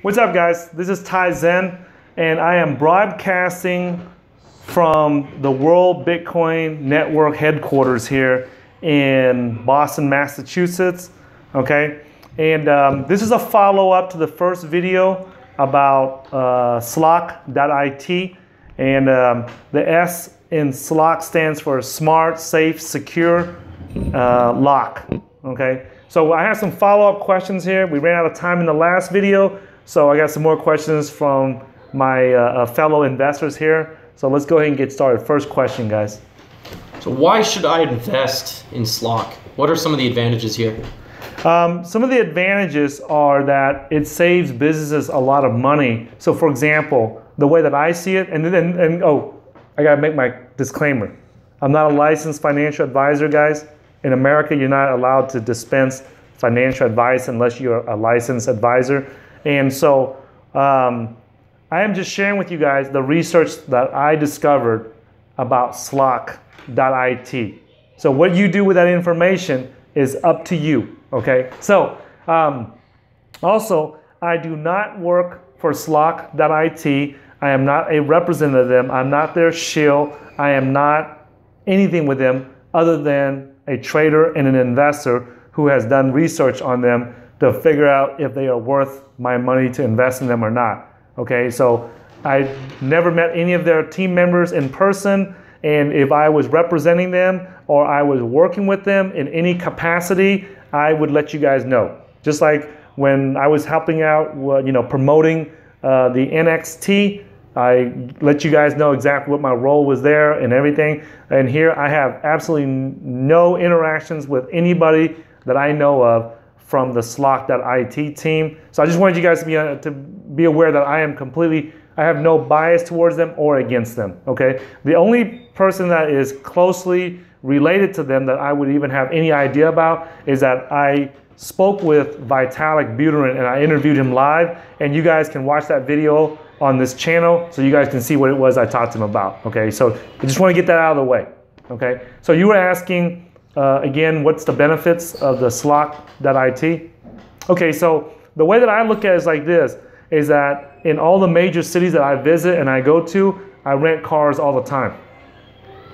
What's up, guys? This is Ty Zen, and I am broadcasting from the World Bitcoin Network headquarters here in Boston, Massachusetts. Okay, and this is a follow-up to the first video about Slock.it, and the S in Slock stands for Smart, Safe, Secure Lock. Okay, so I have some follow-up questions here. We ran out of time in the last video, so I got some more questions from my fellow investors here. So let's go ahead and get started. First question, guys. So why should I invest in Slock? What are some of the advantages here? Some of the advantages are that it saves businesses a lot of money. So for example, the way that I see it, oh, I gotta make my disclaimer. I'm not a licensed financial advisor, guys. In America, you're not allowed to dispense financial advice unless you're a licensed advisor. And so I am just sharing with you guys the research that I discovered about Slock.it. So what you do with that information is up to you, okay? So also, I do not work for Slock.it. I am not a representative of them. I'm not their shill. I am not anything with them other than a trader and an investor who has done research on them to figure out if they are worth my money to invest in them or not. Okay, so I never met any of their team members in person, and if I was representing them or I was working with them in any capacity, I would let you guys know. Just like when I was helping out, promoting the NXT, I let you guys know exactly what my role was there and everything. And here I have absolutely no interactions with anybody that I know of from the Slock.it team. So I just wanted you guys to be aware that I have no bias towards them or against them, okay? The only person that is closely related to them that I would even have any idea about is that I spoke with Vitalik Buterin and I interviewed him live, and you guys can watch that video on this channel so you guys can see what it was I talked to him about, okay? So I just want to get that out of the way, okay? So you were asking, again, what's the benefits of the Slock.it? Okay, so the way that I look at it is like this, is that in all the major cities that I visit and I go to, I rent cars all the time.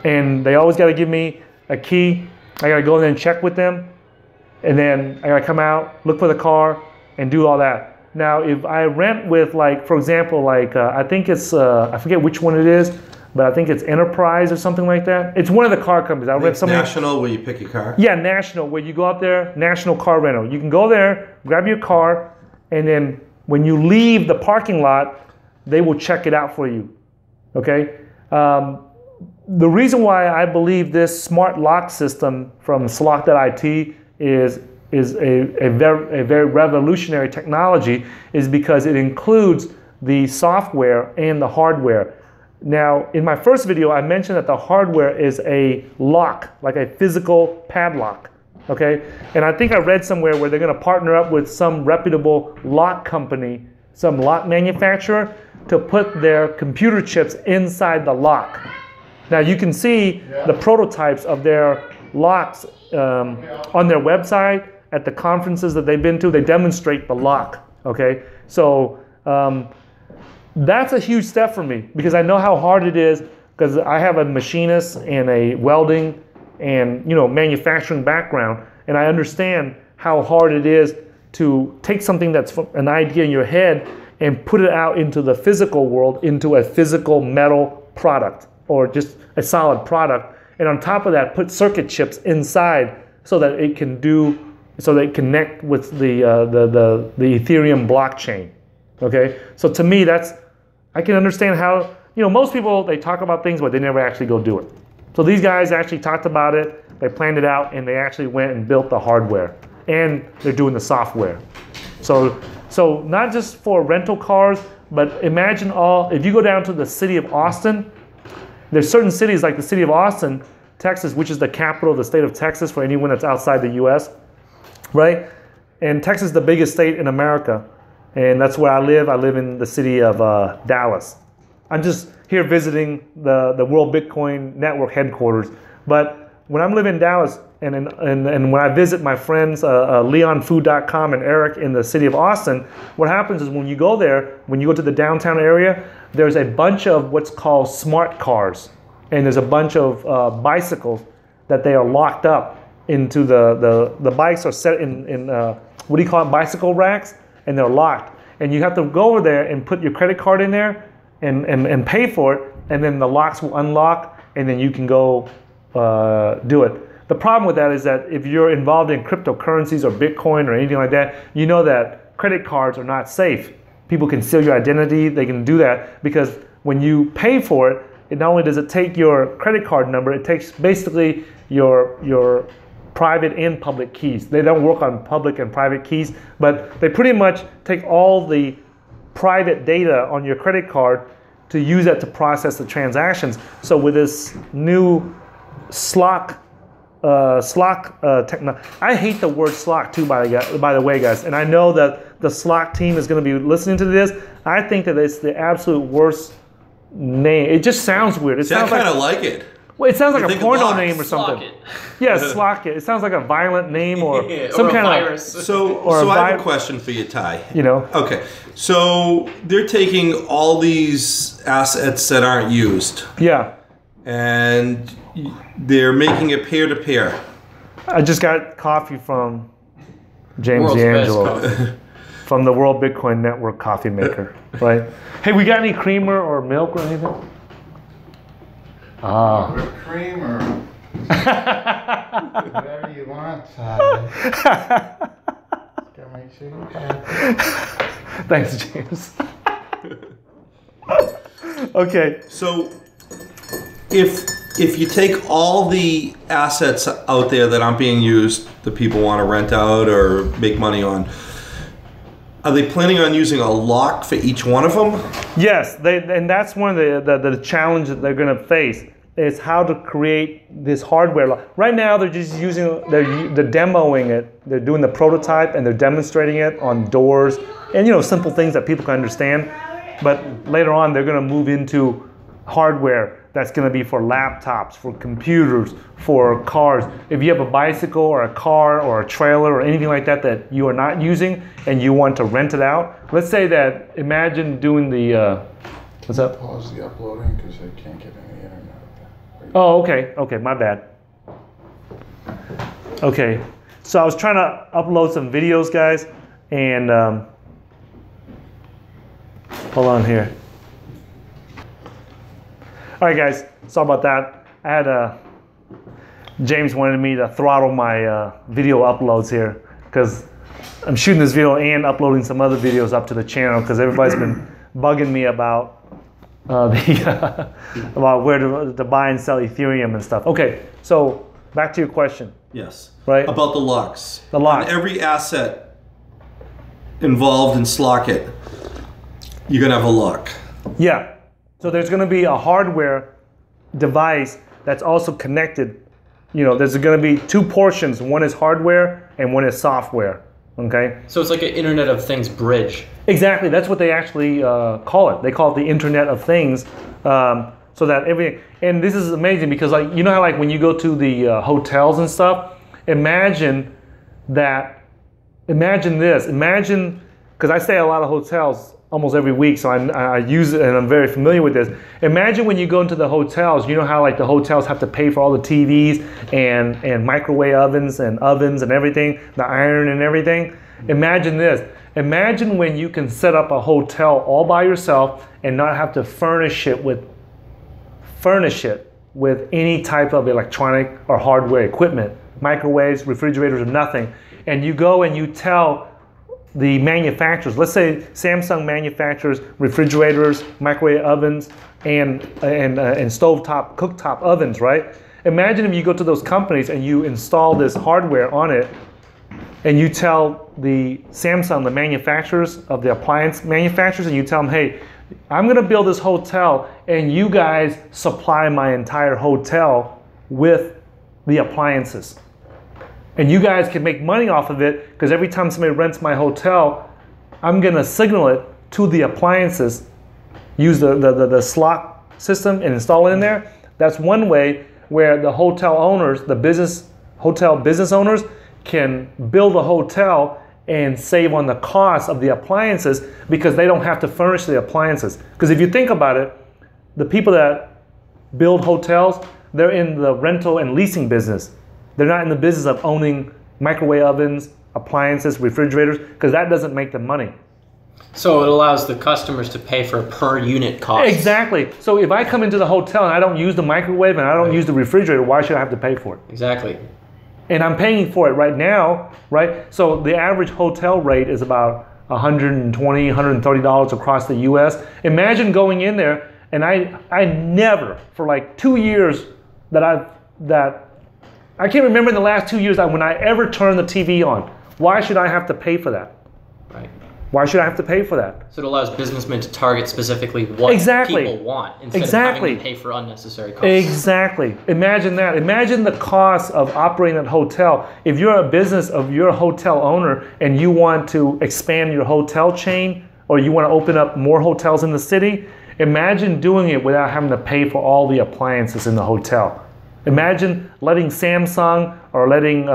And they always got to give me a key. I got to go in there and check with them. And then I got to come out, look for the car, and do all that. Now, if I rent with, like, for example, like, I think it's, I forget which one it is, but I think it's Enterprise or something like that. It's one of the car companies. I rent something. National, where you pick your car? Yeah, National, where you go out there, National Car Rental. You can go there, grab your car, and then when you leave the parking lot, they will check it out for you, okay? The reason why I believe this smart lock system from Slock.it is a very revolutionary technology is because it includes the software and the hardware. Now, in my first video, I mentioned that the hardware is a lock, like a physical padlock, okay? And I think I read somewhere where they're gonna partner up with some reputable lock company, some lock manufacturer, to put their computer chips inside the lock. Now, you can see the prototypes of their locks on their website. At the conferences that they've been to, they demonstrate the lock, okay? So that's a huge step for me because I know how hard it is because I have a machinist and a welding and manufacturing background, and I understand how hard it is to take something that's an idea in your head and put it out into the physical world, into a physical metal product or just a solid product, and on top of that, put circuit chips inside so that it can connect with the Ethereum blockchain. Okay, so to me, I can understand how, most people, they talk about things, but they never actually go do it. So these guys actually talked about it, they planned it out, and they actually went and built the hardware, and they're doing the software. So not just for rental cars, but imagine if you go down to the city of Austin, there's certain cities like the city of Austin, Texas, which is the capital of the state of Texas for anyone that's outside the US, right? And Texas is the biggest state in America. And that's where I live. I live in the city of Dallas. I'm just here visiting the World Bitcoin Network headquarters. But when I'm living in Dallas, and when I visit my friends leonfood.com and Eric in the city of Austin, what happens is when you go there, when you go to the downtown area, there's a bunch of what's called smart cars, and there's a bunch of bicycles that they are locked up into the bikes are set in what do you call it, bicycle racks, and they're locked, and you have to go over there and put your credit card in there and pay for it, and then the locks will unlock, and then you can go do it. The problem with that is that if you're involved in cryptocurrencies or Bitcoin or anything like that, you know that credit cards are not safe. People can steal your identity. They can do that because when you pay for it, not only does it take your credit card number, it takes basically your private and public keys. They don't work on public and private keys, but they pretty much take all the private data on your credit card to use that to process the transactions. So with this new Slock technology, I hate the word Slock too, by the way, guys. And I know that the Slock team is going to be listening to this. I think that it's the absolute worst name. It just sounds weird. It sounds I kind of like it. Well, it sounds like a porno name or Slock something. it. Yeah, Slock it. It sounds like a violent name or some or a kind virus. of. So I have a question for you, Ty. You know. Okay, so they're taking all these assets that aren't used, Yeah. and they're making it peer-to-peer. I just got coffee from James World's best D'Angelo coffee. from the World Bitcoin Network coffee maker, right? Hey, we got any creamer or milk or anything? Ah. Whipped cream or whatever you want. Gotta make sure you have. Thanks, James. Okay. So if you take all the assets out there that aren't being used, that people want to rent out or make money on, are they planning on using a lock for each one of them? Yes, and that's one of the challenge that they're going to face is how to create this hardware lock. Right now, they're just they're demoing it. They're doing the prototype and they're demonstrating it on doors and simple things that people can understand. But later on, they're going to move into hardware that's going to be for laptops, for computers, for cars. If you have a bicycle or a car or a trailer or anything like that you are not using and you want to rent it out, let's say that, imagine doing the, what's up? Pause the uploading because I can't get any internet. Oh, okay, my bad. Okay, so I was trying to upload some videos, guys, and hold on here. All right, guys, sorry about that. I had James wanted me to throttle my video uploads here because I'm shooting this video and uploading some other videos up to the channel because everybody's been bugging me about about where to buy and sell Ethereum and stuff. Okay, so back to your question. Yes. Right. About the locks. The locks. On every asset involved in Slock.it, you're going to have a lock. Yeah. So there's going to be a hardware device that's also connected. There's going to be two portions. One is hardware and one is software. Okay. So it's like an Internet of Things bridge. Exactly. That's what they actually call it. They call it the Internet of Things. So that everything. And this is amazing because, how when you go to the hotels and stuff, imagine this. Imagine, because I stay at a lot of hotels almost every week, so I use it and I'm very familiar with this. Imagine when you go into the hotels, how the hotels have to pay for all the TVs and microwave ovens and everything, the iron and everything. Imagine this. Imagine when you can set up a hotel all by yourself and not have to furnish it with any type of electronic or hardware equipment, microwaves, refrigerators, or nothing. And you go and you tell the manufacturers, let's say Samsung manufactures refrigerators, microwave ovens, and stovetop, cooktop ovens, right? Imagine if you go to those companies and you install this hardware on it, and you tell the Samsung, the manufacturers of the appliance manufacturers, and you tell them, hey, I'm going to build this hotel, and you guys supply my entire hotel with the appliances. And you guys can make money off of it because every time somebody rents my hotel, I'm going to signal it to the appliances, use the Slock system and install it in there. That's one way where the hotel owners, the business hotel business owners can build a hotel and save on the cost of the appliances because they don't have to furnish the appliances. Because if you think about it, the people that build hotels, they're in the rental and leasing business. They're not in the business of owning microwave ovens, appliances, refrigerators, because that doesn't make them money. So it allows the customers to pay for a per unit cost. Exactly. So if I come into the hotel and I don't use the microwave and I don't use the refrigerator, why should I have to pay for it? Exactly. And I'm paying for it right now, right? So the average hotel rate is about $120, $130 across the US. Imagine going in there, and I never, for like 2 years I can't remember in the last 2 years when I ever turned the TV on. Why should I have to pay for that? Right. Why should I have to pay for that? So it allows businessmen to target specifically what people want instead of having to pay for unnecessary costs. Exactly. Imagine that. Imagine the cost of operating a hotel. If you're a business of you're a hotel owner and you want to expand your hotel chain or you want to open up more hotels in the city, imagine doing it without having to pay for all the appliances in the hotel. Imagine letting Samsung or letting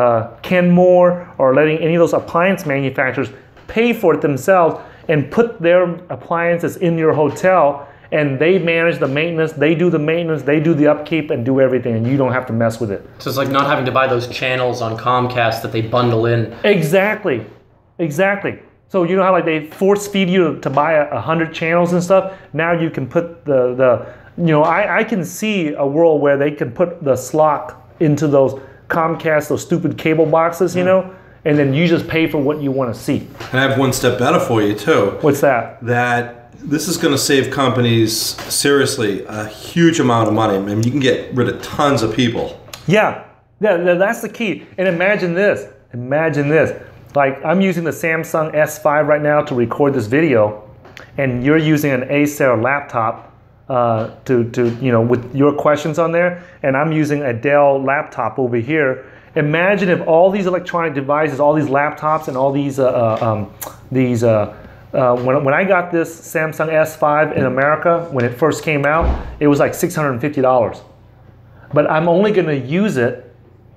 Kenmore or letting any of those appliance manufacturers pay for it themselves and put their appliances in your hotel, and they manage the maintenance, they do the upkeep and do everything, and you don't have to mess with it. So it's like not having to buy those channels on Comcast that they bundle in. Exactly. So you know how like they force feed you to buy 100 channels and stuff? Now you can put I can see a world where they can put the Slock into those Comcast, those stupid cable boxes, and then you just pay for what you want to see. And I have one step better for you too. What's that? That this is going to save companies, seriously, a huge amount of money. I mean, you can get rid of tons of people. Yeah, that's the key. And imagine this. Like I'm using the Samsung S5 right now to record this video, and you're using an Acer laptop with your questions on there, and I'm using a Dell laptop over here. Imagine if all these electronic devices, all these laptops, and all these when I got this Samsung S5 in America when it first came out, it was like $650. But I'm only going to use it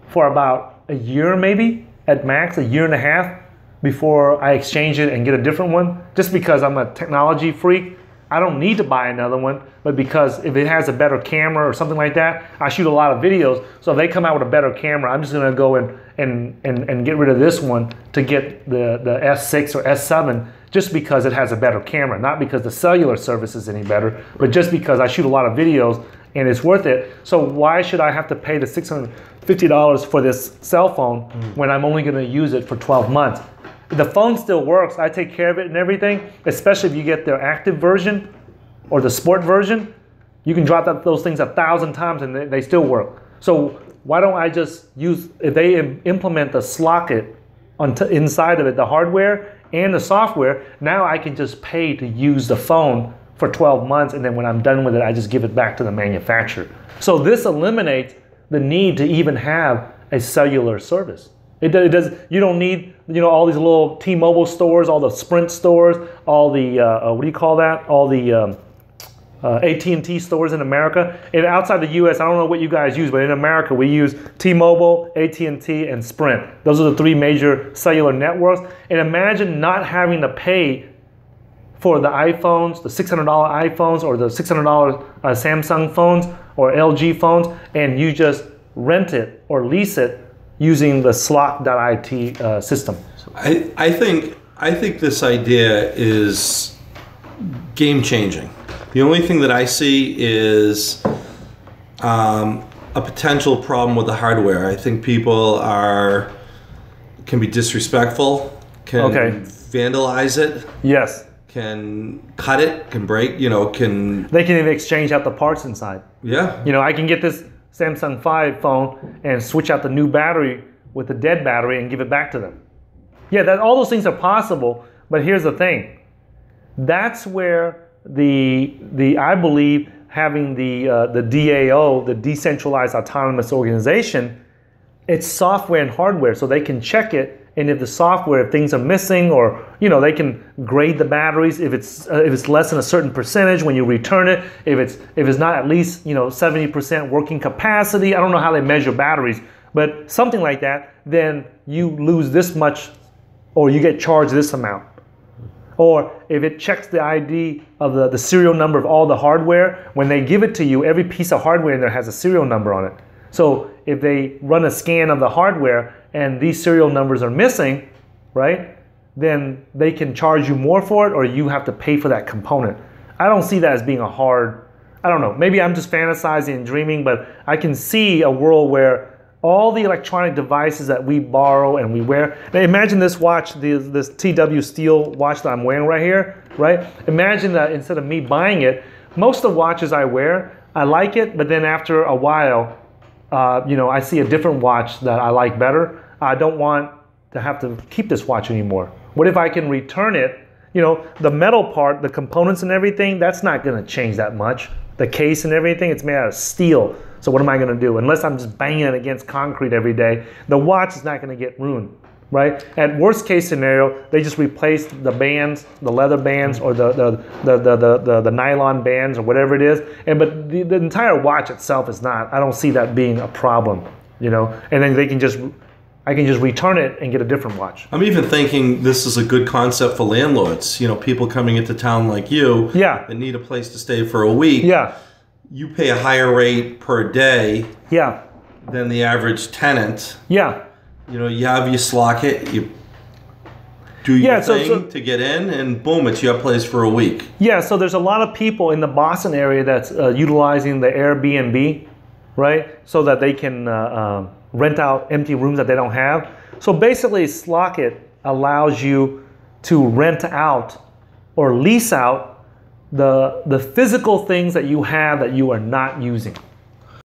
for about a year, maybe at max, a year and a half before I exchange it and get a different one. Just because I'm a technology freak, I don't need to buy another one, but because if it has a better camera or something like that, I shoot a lot of videos. So if they come out with a better camera, I'm just gonna go and get rid of this one to get the S6 or S7 just because it has a better camera. Not because the cellular service is any better, but just because I shoot a lot of videos and it's worth it. So why should I have to pay the $650 for this cell phone when I'm only gonna use it for 12 months? The phone still works. I take care of it and everything, especially if you get their active version or the sport version. You can drop those things 1,000 times and they still work. So why don't I just use, if they implement the Slock.it inside of it, the hardware and the software, now I can just pay to use the phone for 12 months, and then when I'm done with it, I just give it back to the manufacturer. So this eliminates the need to even have a cellular service. It does. You don't need all these little T-Mobile stores, all the Sprint stores, all the what do you call that? All the AT&T stores in America. And outside the U.S., I don't know what you guys use, but in America we use T-Mobile, AT&T, and Sprint. Those are the three major cellular networks. And imagine not having to pay for the iPhones, the $600 iPhones, or the $600 Samsung phones or LG phones, and you just rent it or lease it using the Slock.it system. I think this idea is game changing. The only thing that I see is a potential problem with the hardware. I think people can be disrespectful, can vandalize it. Yes. Can cut it, can break, They can even exchange out the parts inside. Yeah. I can get this Samsung 5 phone and switch out the new battery with the dead battery and give it back to them. Yeah, all those things are possible, but here's the thing. That's where I believe having the DAO, the Decentralized Autonomous Organization, it's software and hardware, so they can check it, and if the software, if things are missing, or they can grade the batteries if it's less than a certain percentage when you return it, if it's not at least 70% working capacity. I don't know how they measure batteries, but something like that, then you lose this much, or you get charged this amount. Or if it checks the ID of the serial number of all the hardware, when they give it to you, every piece of hardware in there has a serial number on it. So if they run a scan of the hardware and these serial numbers are missing, right, then they can charge you more for it, or you have to pay for that component. I don't see that as being a hard, I don't know, maybe I'm just fantasizing and dreaming, but I can see a world where all the electronic devices that we borrow and we wear. Now imagine this watch, this TW Steel watch that I'm wearing right here, right? Imagine that instead of me buying it, most of the watches I wear, I like it, but then after a while, I see a different watch that I like better. I don't want to have to keep this watch anymore. What if I can return it? The metal part, the components and everything, that's not gonna change that much. The case and everything, it's made out of steel. So what am I gonna do? Unless I'm just banging it against concrete every day, the watch is not gonna get ruined, right? At worst case scenario, they just replace the bands, the leather bands, or the nylon bands, or whatever it is. But the entire watch itself is not. I don't see that being a problem, And then I can just return it and get a different watch. I'm even thinking this is a good concept for landlords. People coming into town like you that need a place to stay for a week. Yeah. You pay a higher rate per day than the average tenant. Yeah. You have your Slock.it, you do your thing to get in, and boom, it's your place for a week. Yeah, so there's a lot of people in the Boston area that's utilizing the Airbnb, right? So that they can rent out empty rooms that they don't have. So basically, Slock.it allows you to rent out or lease out the physical things that you have that you are not using.